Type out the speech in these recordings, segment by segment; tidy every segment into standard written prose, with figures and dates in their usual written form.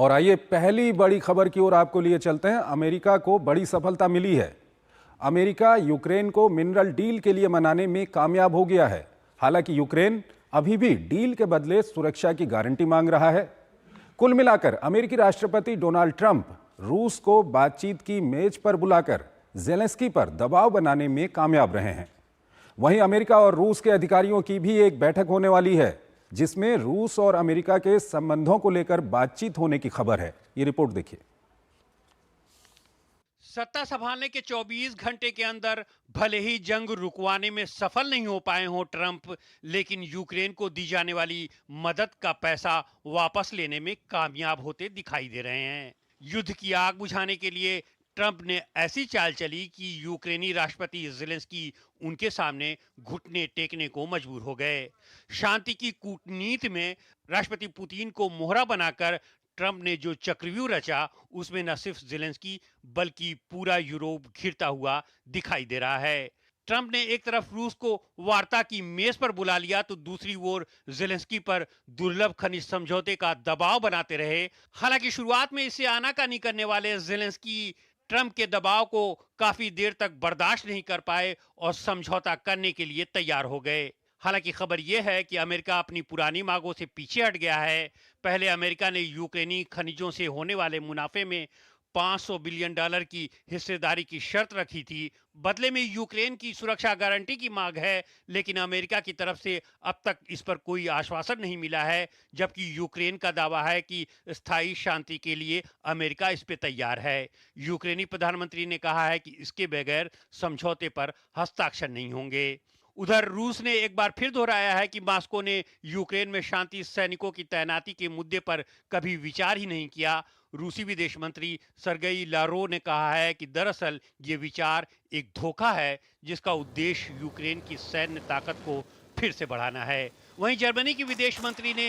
और आइए पहली बड़ी खबर की ओर आपको लिए चलते हैं। अमेरिका को बड़ी सफलता मिली है। अमेरिका यूक्रेन को मिनरल डील के लिए मनाने में कामयाब हो गया है। हालांकि यूक्रेन अभी भी डील के बदले सुरक्षा की गारंटी मांग रहा है। कुल मिलाकर अमेरिकी राष्ट्रपति डोनाल्ड ट्रंप रूस को बातचीत की मेज पर बुलाकर ज़ेलेंस्की पर दबाव बनाने में कामयाब रहे हैं। वहीं अमेरिका और रूस के अधिकारियों की भी एक बैठक होने वाली है, जिसमें रूस और अमेरिका के संबंधों को लेकर बातचीत होने की खबर है। ये रिपोर्ट देखिए। सत्ता संभालने के 24 घंटे के अंदर भले ही जंग रुकवाने में सफल नहीं हो पाए हों ट्रंप, लेकिन यूक्रेन को दी जाने वाली मदद का पैसा वापस लेने में कामयाब होते दिखाई दे रहे हैं। युद्ध की आग बुझाने के लिए ट्रंप ने ऐसी चाल चली कि यूक्रेनी राष्ट्रपति ज़ेलेंस्की उनके सामने घुटने टेकने को मजबूर हो गए। शांति की कूटनीति में राष्ट्रपति पुतिन को मोहरा बनाकर ट्रंप ने जो चक्रव्यूह रचा, उसमें न सिर्फ ज़ेलेंस्की बल्कि पूरा यूरोप घिरता हुआ दिखाई दे रहा है। ट्रंप ने एक तरफ रूस को वार्ता की मेज पर बुला लिया तो दूसरी ओर ज़ेलेंस्की पर दुर्लभ खनिज समझौते का दबाव बनाते रहे। हालांकि शुरुआत में इससे आनाकानी करने वाले ज़ेलेंस्की ट्रंप के दबाव को काफी देर तक बर्दाश्त नहीं कर पाए और समझौता करने के लिए तैयार हो गए। हालांकि खबर यह है कि अमेरिका अपनी पुरानी मांगों से पीछे हट गया है। पहले अमेरिका ने यूक्रेनी खनिजों से होने वाले मुनाफे में $500 बिलियन की हिस्सेदारी की शर्त रखी थी। बदले में यूक्रेन की सुरक्षा गारंटी की मांग है, लेकिन अमेरिका की तरफ से अब तक इस पर कोई आश्वासन नहीं मिला है, जबकि यूक्रेन का दावा है कि स्थायी शांति के लिए अमेरिका इस पे तैयार है। यूक्रेनी प्रधानमंत्री ने कहा है कि इसके बगैर समझौते पर हस्ताक्षर नहीं होंगे। उधर रूस ने एक बार फिर दोहराया है कि मास्को ने यूक्रेन में शांति सैनिकों की तैनाती के मुद्दे पर कभी विचार ही नहीं किया। रूसी विदेश मंत्री सरगेई लारोव ने कहा है कि दरअसल ये विचार एक धोखा है, जिसका उद्देश्य यूक्रेन की सैन्य ताकत को फिर से बढ़ाना है। वहीं जर्मनी की विदेश मंत्री ने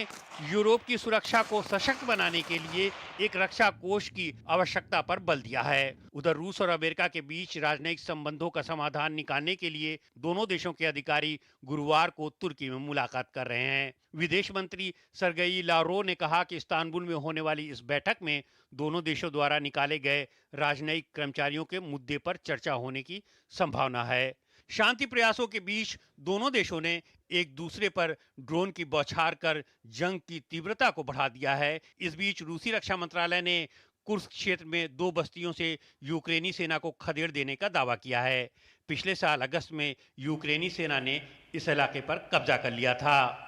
यूरोप की सुरक्षा को सशक्त बनाने के लिए एक रक्षा कोष की आवश्यकता पर बल दिया है। उधर रूस और अमेरिका के बीच राजनयिक संबंधों का समाधान निकालने के लिए दोनों देशों के अधिकारी गुरुवार को तुर्की में मुलाकात कर रहे हैं। विदेश मंत्री सरगेई लारोव ने कहा कि इस्तांबुल में होने वाली इस बैठक में दोनों देशों द्वारा निकाले गए राजनयिक कर्मचारियों के मुद्दे पर चर्चा होने की संभावना है। शांति प्रयासों के बीच दोनों देशों ने एक दूसरे पर ड्रोन की बौछार कर जंग की तीव्रता को बढ़ा दिया है। इस बीच रूसी रक्षा मंत्रालय ने कुर्स्क क्षेत्र में 2 बस्तियों से यूक्रेनी सेना को खदेड़ देने का दावा किया है। पिछले साल अगस्त में यूक्रेनी सेना ने इस इलाके पर कब्जा कर लिया था।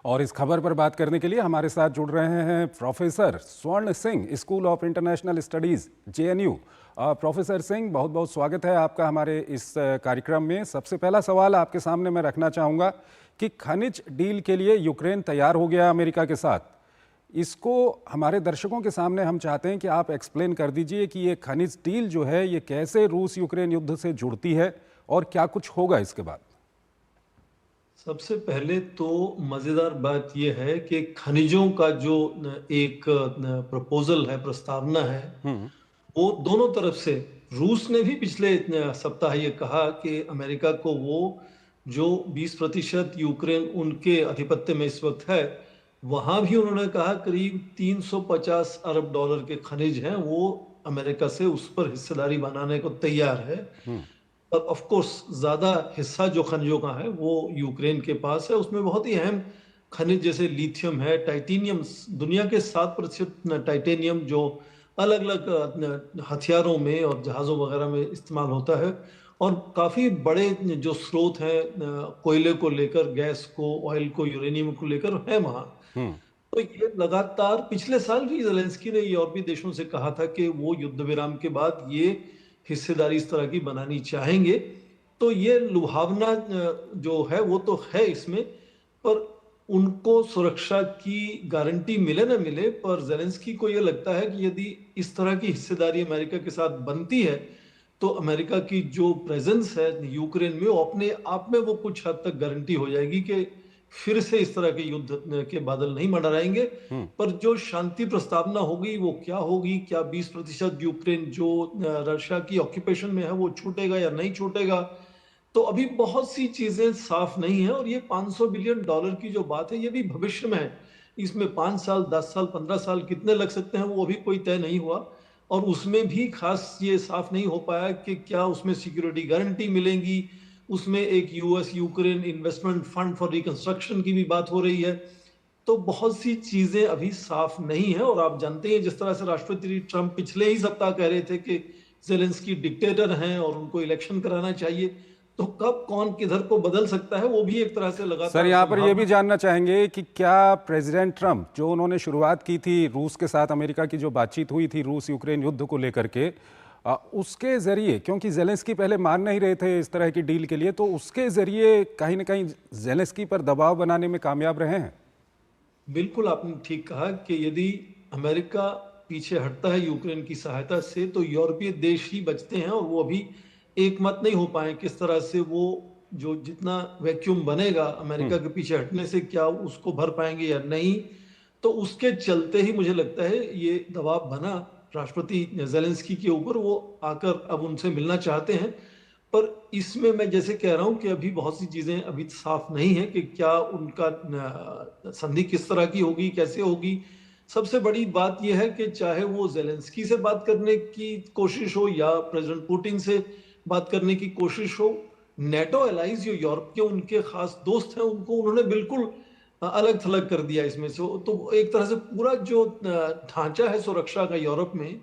और इस खबर पर बात करने के लिए हमारे साथ जुड़ रहे हैं प्रोफेसर स्वर्ण Singh, school of international studies JNU। Professor Singh, बहुत बहुत स्वागत है आपका हमारे इस कार्यक्रम में। सबसे पहला सवाल आपके सामने मैं रखना चाहूँगा कि खनिज डील के लिए यूक्रेन तैयार हो गया अमेरिका के साथ। इसको हमारे दर्शकों के सामने हम चाहते हैं कि आप एक्सप्लेन कर दीजिए कि ये खनिज डील जो है ये कैसे रूस यूक्रेन युद्ध से जुड़ती है और क्या कुछ होगा इसके बाद। सबसे पहले तो मजेदार बात यह है कि खनिजों का जो एक प्रपोजल है, प्रस्तावना है, वो दोनों तरफ से, रूस ने भी पिछले सप्ताह ये कहा कि अमेरिका को वो जो 20% यूक्रेन उनके आधिपत्य में इस वक्त है, वहां भी उन्होंने कहा करीब $350 अरब के खनिज हैं, वो अमेरिका से उस पर हिस्सेदारी बनाने को तैयार है। और ऑफ कोर्स ज्यादा हिस्सा जो खनिजों का है वो यूक्रेन के पास है। उसमें बहुत ही अहम खनिज जैसे लिथियम है, टाइटेनियम, दुनिया के 7% टाइटेनियम जो अलग अलग हथियारों में और जहाज़ों वगैरह में इस्तेमाल होता है, और काफ़ी बड़े जो स्रोत हैं कोयले को लेकर, गैस को, ऑयल को, यूरेनियम को लेकर है वहाँ। तो ये लगातार पिछले साल भी ज़ेलेंस्की ने ये और भी देशों से कहा था कि वो युद्ध विराम के बाद ये हिस्सेदारी इस तरह की बनानी चाहेंगे। तो ये लुभावना जो है वो तो है इसमें, पर उनको सुरक्षा की गारंटी मिले ना मिले, पर ज़ेलेंस्की को ये लगता है कि यदि इस तरह की हिस्सेदारी अमेरिका के साथ बनती है तो अमेरिका की जो प्रेजेंस है यूक्रेन में, वो अपने आप में वो कुछ हद तक गारंटी हो जाएगी कि फिर से इस तरह के युद्ध के बादल नहीं मंडराएंगे। पर जो शांति प्रस्तावना होगी वो क्या होगी, क्या 20% यूक्रेन जो रशिया की ऑक्यूपेशन में है वो छूटेगा या नहीं छूटेगा, तो अभी बहुत सी चीजें साफ नहीं है। और ये $500 बिलियन की जो बात है ये भी भविष्य में है, इसमें 5 साल, 10 साल, 15 साल कितने लग सकते हैं वो अभी कोई तय नहीं हुआ। और उसमें भी खास ये साफ नहीं हो पाया कि क्या उसमें सिक्योरिटी गारंटी मिलेंगी। उसमें एक US Ukraine investment fund for reconstruction की भी बात हो रही है। तो बहुत सी चीजें अभी साफ नहीं है। और आप जानते हैं जिस तरह से राष्ट्रपति ट्रंप पिछले ही सप्ताह कह रहे थे कि जेलेंस्की डिक्टेटर हैं और उनको इलेक्शन कराना चाहिए, तो कब कौन किधर को बदल सकता है वो भी एक तरह से सर, लगातार यहाँ पर ये भी संभावना। जानना चाहेंगे कि क्या प्रेसिडेंट ट्रंप, जो उन्होंने शुरुआत की थी रूस के साथ अमेरिका की जो बातचीत हुई थी रूस यूक्रेन युद्ध को लेकर के, उसके जरिए, क्योंकि जेलेंस्की पहले मान नहीं रहे थे इस तरह की डील के लिए, तो उसके जरिए कहीं ना कहीं जेलेंस्की पर दबाव बनाने में कामयाब रहे हैं? बिल्कुल आपने ठीक कहा कि यदि अमेरिका पीछे हटता है यूक्रेन की सहायता से तो यूरोपीय देश ही बचते हैं, और वो अभी एक मत नहीं हो पाए किस तरह से वो जो जितना वैक्यूम बनेगा अमेरिका के पीछे हटने से क्या उसको भर पाएंगे या नहीं। तो उसके चलते ही मुझे लगता है ये दबाव बना राष्ट्रपति जेलेंस्की के ऊपर। वो आकर अब उनसे मिलना चाहते हैं, पर इसमें मैं जैसे कह रहा हूं कि अभी बहुत सी चीजें अभी साफ नहीं है कि क्या उनका संधि किस तरह की होगी, कैसे होगी। सबसे बड़ी बात यह है कि चाहे वो जेलेंस्की से बात करने की कोशिश हो या प्रेसिडेंट पुतिन से बात करने की कोशिश हो, नेटो एलाइज जो यूरोप के उनके खास दोस्त हैं उनको उन्होंने बिल्कुल अलग थलग कर दिया इसमें से। तो एक तरह से पूरा जो ढांचा है सुरक्षा का यूरोप में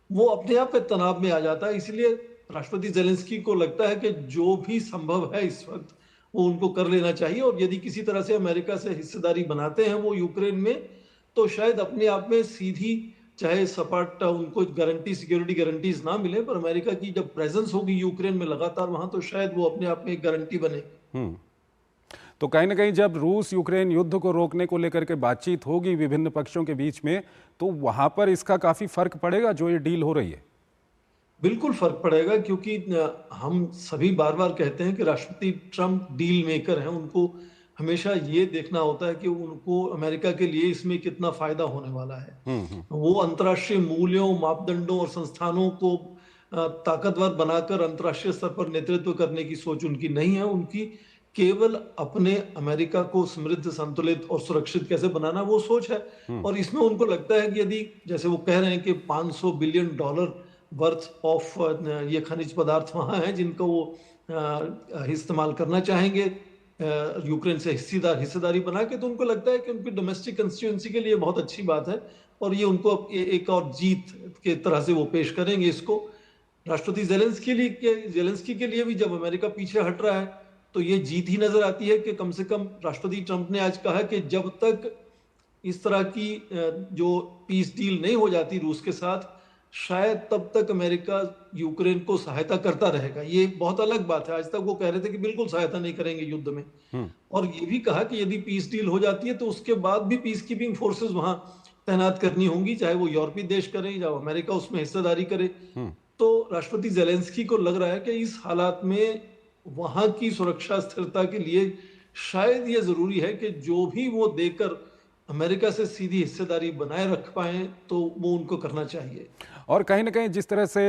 वो अपने आप में तनाव में आ जाता है। इसलिए राष्ट्रपति जेलेंस्की को लगता है कि जो भी संभव है इस वक्त वो उनको कर लेना चाहिए। और यदि किसी तरह से अमेरिका से हिस्सेदारी बनाते हैं वो यूक्रेन में, तो शायद अपने आप में सीधी, चाहे सपाट उनको गारंटी सिक्योरिटी गारंटीज ना मिले, पर अमेरिका की जब प्रेजेंस होगी यूक्रेन में लगातार वहां, तो शायद वो अपने आप में एक गारंटी बने। तो कहीं ना कहीं जब रूस यूक्रेन युद्ध को रोकने को लेकर के बातचीत होगी विभिन्न पक्षों के बीच में, तो वहां पर इसका काफी फर्क पड़ेगा जो ये डील हो रही है। बिल्कुल फर्क पड़ेगा, क्योंकि हम सभी बार बार कहते हैं कि राष्ट्रपति ट्रंप डील मेकर हैं। उनको हमेशा ये देखना होता है कि उनको अमेरिका के लिए इसमें कितना फायदा होने वाला है। वो अंतर्राष्ट्रीय मूल्यों, मापदंडों और संस्थानों को ताकतवर बनाकर अंतर्राष्ट्रीय स्तर पर नेतृत्व करने की सोच उनकी नहीं है। उनकी केवल अपने अमेरिका को समृद्ध, संतुलित और सुरक्षित कैसे बनाना वो सोच है। और इसमें उनको लगता है कि यदि, जैसे वो कह रहे हैं कि $500 बिलियन वर्थ ऑफ ये खनिज पदार्थ वहां हैं जिनको वो इस्तेमाल करना चाहेंगे यूक्रेन से हिस्सेदारी बना के, तो उनको लगता है कि उनकी डोमेस्टिक कंस्टिट्यूएंसी के लिए बहुत अच्छी बात है। और ये उनको एक और जीत के तरह से वो पेश करेंगे इसको। राष्ट्रपति जेलेंस्की के लिए भी जब अमेरिका पीछे हट रहा है तो ये जीत ही नजर आती है कि कम से कम राष्ट्रपति ट्रंप ने आज कहा कि जब तक इस तरह की जो पीस डील नहीं हो जाती रूस के साथ, शायद तब तक अमेरिका यूक्रेन को सहायता करता रहेगा। ये बहुत अलग बात है। आज तक वो कह रहे थे कि बिल्कुल सहायता नहीं करेंगे युद्ध में, और ये भी कहा कि यदि पीस डील हो जाती है तो उसके बाद भी पीस कीपिंग फोर्सेस वहां तैनात करनी होंगी, चाहे वो यूरोपीय देश करें या अमेरिका उसमें हिस्सेदारी करे। तो राष्ट्रपति जेलेंस्की को लग रहा है कि इस हालात में वहां की सुरक्षा स्थिरता के लिए शायद ये जरूरी है कि जो भी वो देकर अमेरिका से सीधी हिस्सेदारी बनाए रख पाए तो वो उनको करना चाहिए। और कहीं ना कहीं जिस तरह से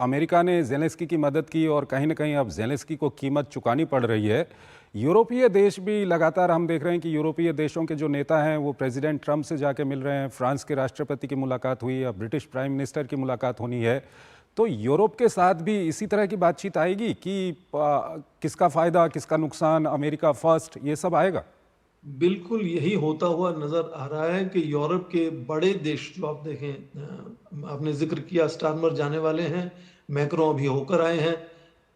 अमेरिका ने जेलेंस्की की मदद की और कहीं ना कहीं अब जेलेंस्की को कीमत चुकानी पड़ रही है, यूरोपीय देश भी लगातार हम देख रहे हैं कि यूरोपीय देशों के जो नेता हैं वो प्रेसिडेंट ट्रंप से जाके मिल रहे हैं। फ्रांस के राष्ट्रपति की मुलाकात हुई, अब ब्रिटिश प्राइम मिनिस्टर की मुलाकात होनी है। तो यूरोप के साथ भी इसी तरह की बातचीत आएगी कि किसका फायदा किसका नुकसान, अमेरिका फर्स्ट, ये सब आएगा? बिल्कुल यही होता हुआ नजर आ रहा है कि यूरोप के बड़े देश जो आप देखें, आपने जिक्र किया स्टारमर जाने वाले हैं, मैक्रो अभी होकर आए हैं,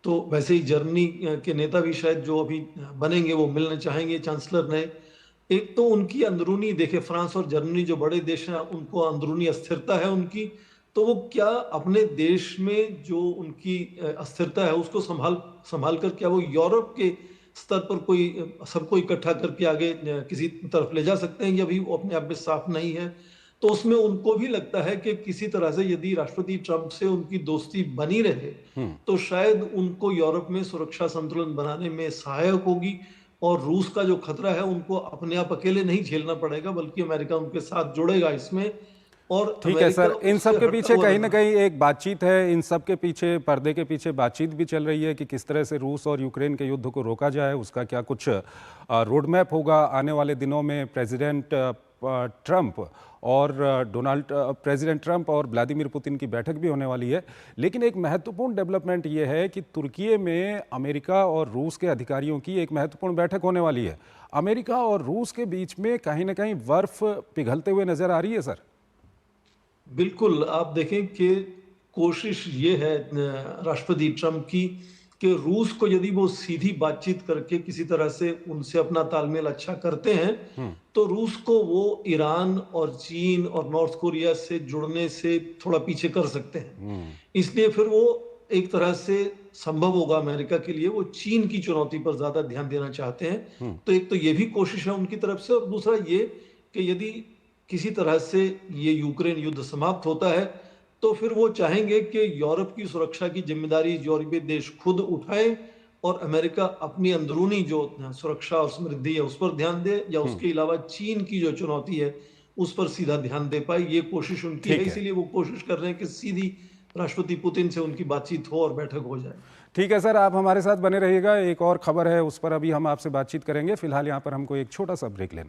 तो वैसे ही जर्मनी के नेता भी शायद जो अभी बनेंगे वो मिलना चाहेंगे चांसलर नए। एक तो उनकी अंदरूनी देखे, फ्रांस और जर्मनी जो बड़े देश हैं उनको अंदरूनी अस्थिरता है उनकी, तो वो क्या अपने देश में जो उनकी अस्थिरता है उसको संभाल कर क्या वो यूरोप के स्तर पर सबको इकट्ठा करके आगे किसी तरफ ले जा सकते हैं, ये भी वो अपने आप में साफ नहीं है। तो उसमें उनको भी लगता है कि किसी तरह से यदि राष्ट्रपति ट्रंप से उनकी दोस्ती बनी रहे तो शायद उनको यूरोप में सुरक्षा संतुलन बनाने में सहायक होगी, और रूस का जो खतरा है उनको अपने आप अकेले नहीं झेलना पड़ेगा, बल्कि अमेरिका उनके साथ जुड़ेगा इसमें। और ठीक है सर, इन सब के पीछे कहीं ना कहीं एक बातचीत है, इन सब के पीछे, पर्दे के पीछे बातचीत भी चल रही है कि किस तरह से रूस और यूक्रेन के युद्ध को रोका जाए, उसका क्या कुछ रोड मैप होगा आने वाले दिनों में। प्रेसिडेंट ट्रंप और प्रेसिडेंट ट्रंप और व्लादिमीर पुतिन की बैठक भी होने वाली है। लेकिन एक महत्वपूर्ण डेवलपमेंट ये है कि तुर्की में अमेरिका और रूस के अधिकारियों की एक महत्वपूर्ण बैठक होने वाली है। अमेरिका और रूस के बीच में कहीं ना कहीं बर्फ पिघलते हुए नजर आ रही है सर। बिल्कुल, आप देखें कि कोशिश ये है राष्ट्रपति ट्रंप की कि रूस को यदि वो सीधी बातचीत करके किसी तरह से उनसे अपना तालमेल अच्छा करते हैं, तो रूस को वो ईरान और चीन और नॉर्थ कोरिया से जुड़ने से थोड़ा पीछे कर सकते हैं। इसलिए फिर वो एक तरह से संभव होगा अमेरिका के लिए, वो चीन की चुनौती पर ज्यादा ध्यान देना चाहते हैं। तो एक तो ये भी कोशिश है उनकी तरफ से, और दूसरा ये कि यदि किसी तरह से ये यूक्रेन युद्ध समाप्त होता है तो फिर वो चाहेंगे कि यूरोप की सुरक्षा की जिम्मेदारी यूरोपीय देश खुद उठाए और अमेरिका अपनी अंदरूनी जो सुरक्षा और समृद्धि है उस पर ध्यान दे, या उसके अलावा चीन की जो चुनौती है उस पर सीधा ध्यान दे पाए। ये कोशिश उनकी है, इसीलिए वो कोशिश कर रहे हैं कि सीधी राष्ट्रपति पुतिन से उनकी बातचीत हो और बैठक हो जाए। ठीक है सर, आप हमारे साथ बने रहिएगा। एक और खबर है, उस पर अभी हम आपसे बातचीत करेंगे। फिलहाल यहाँ पर हमको एक छोटा सा ब्रेक लेना